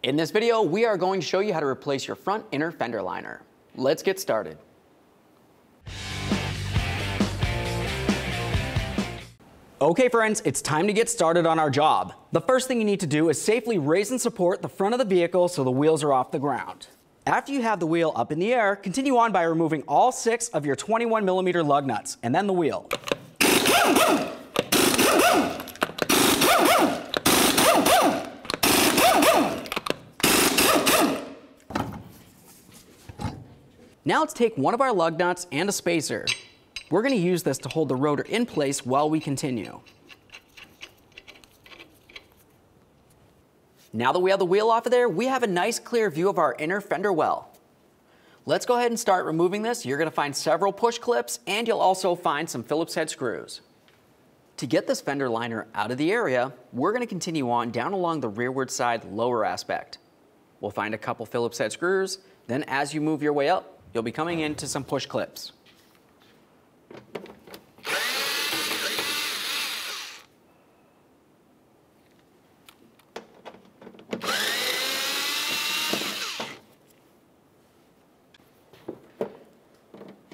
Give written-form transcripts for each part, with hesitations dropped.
In this video, we are going to show you how to replace your front inner fender liner. Let's get started. Okay friends, it's time to get started on our job. The first thing you need to do is safely raise and support the front of the vehicle so the wheels are off the ground. After you have the wheel up in the air, continue on by removing all 6 of your 21mm lug nuts and then the wheel. Now let's take one of our lug nuts and a spacer. We're going to use this to hold the rotor in place while we continue. Now that we have the wheel off of there, we have a nice clear view of our inner fender well. Let's go ahead and start removing this. You're going to find several push clips and you'll also find some Phillips head screws. To get this fender liner out of the area, we're going to continue on down along the rearward side lower aspect. We'll find a couple Phillips head screws, then as you move your way up, you'll be coming into some push clips.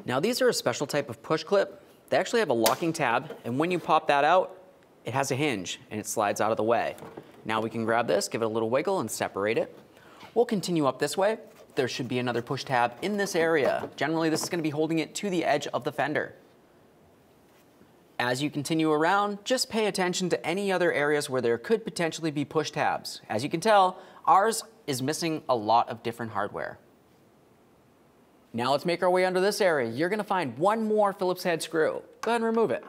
Now these are a special type of push clip. They actually have a locking tab, and when you pop that out, it has a hinge and it slides out of the way. Now we can grab this, give it a little wiggle and separate it. We'll continue up this way. There should be another push tab in this area. Generally, this is going to be holding it to the edge of the fender. As you continue around, just pay attention to any other areas where there could potentially be push tabs. As you can tell, ours is missing a lot of different hardware. Now let's make our way under this area. You're going to find one more Phillips head screw. Go ahead and remove it.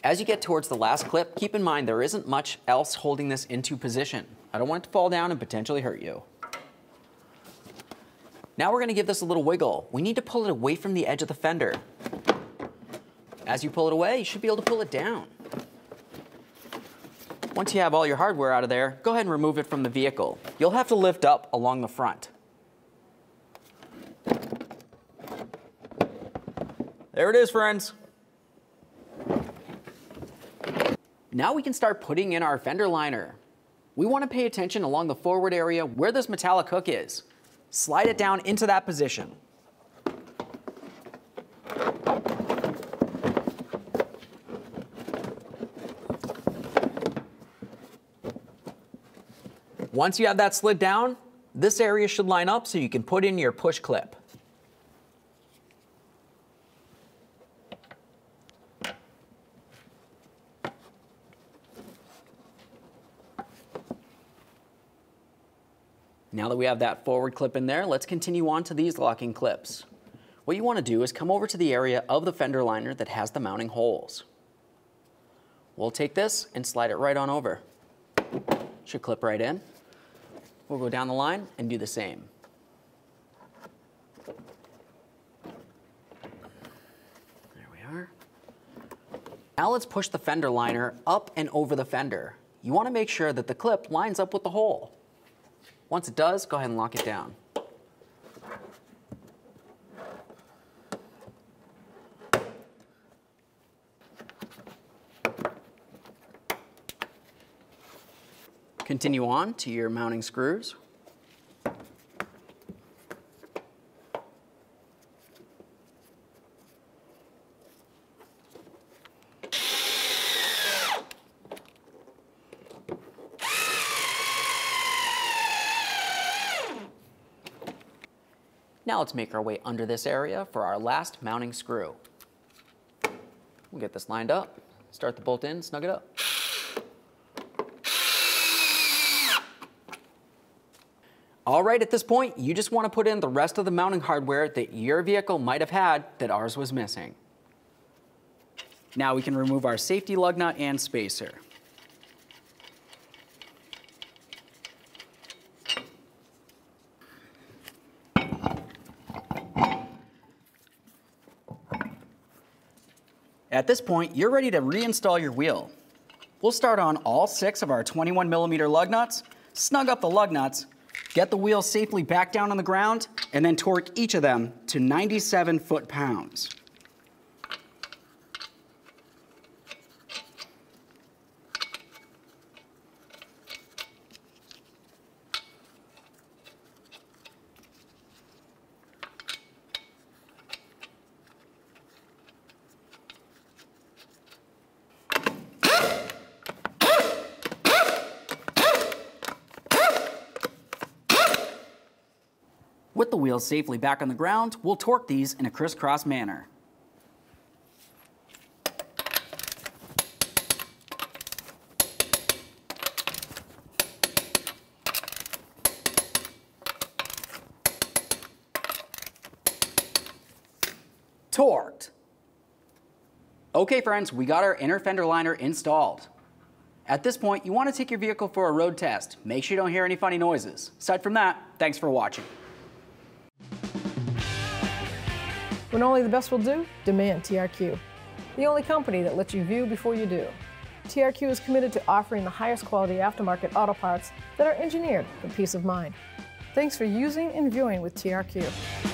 As you get towards the last clip, keep in mind there isn't much else holding this into position. I don't want it to fall down and potentially hurt you. Now we're going to give this a little wiggle. We need to pull it away from the edge of the fender. As you pull it away, you should be able to pull it down. Once you have all your hardware out of there, go ahead and remove it from the vehicle. You'll have to lift up along the front. There it is, friends. Now we can start putting in our fender liner. We want to pay attention along the forward area where this metallic hook is. Slide it down into that position. Once you have that slid down, this area should line up so you can put in your push clip. Now that we have that forward clip in there, let's continue on to these locking clips. What you want to do is come over to the area of the fender liner that has the mounting holes. We'll take this and slide it right on over. Should clip right in. We'll go down the line and do the same. There we are. Now let's push the fender liner up and over the fender. You want to make sure that the clip lines up with the hole. Once it does, go ahead and lock it down. Continue on to your mounting screws. Now let's make our way under this area for our last mounting screw. We'll get this lined up, start the bolt in, snug it up. All right, at this point, you just want to put in the rest of the mounting hardware that your vehicle might have had that ours was missing. Now we can remove our safety lug nut and spacer. At this point, you're ready to reinstall your wheel. We'll start on all 6 of our 21mm lug nuts, snug up the lug nuts, Get the wheels safely back down on the ground, and then torque each of them to 97 foot-pounds. With the wheels safely back on the ground, we'll torque these in a crisscross manner. Torqued. Okay friends, we got our inner fender liner installed. At this point, you want to take your vehicle for a road test. Make sure you don't hear any funny noises. Aside from that, thanks for watching. When only the best will do, demand TRQ. The only company that lets you view before you do. TRQ is committed to offering the highest quality aftermarket auto parts that are engineered for peace of mind. Thanks for using and viewing with TRQ.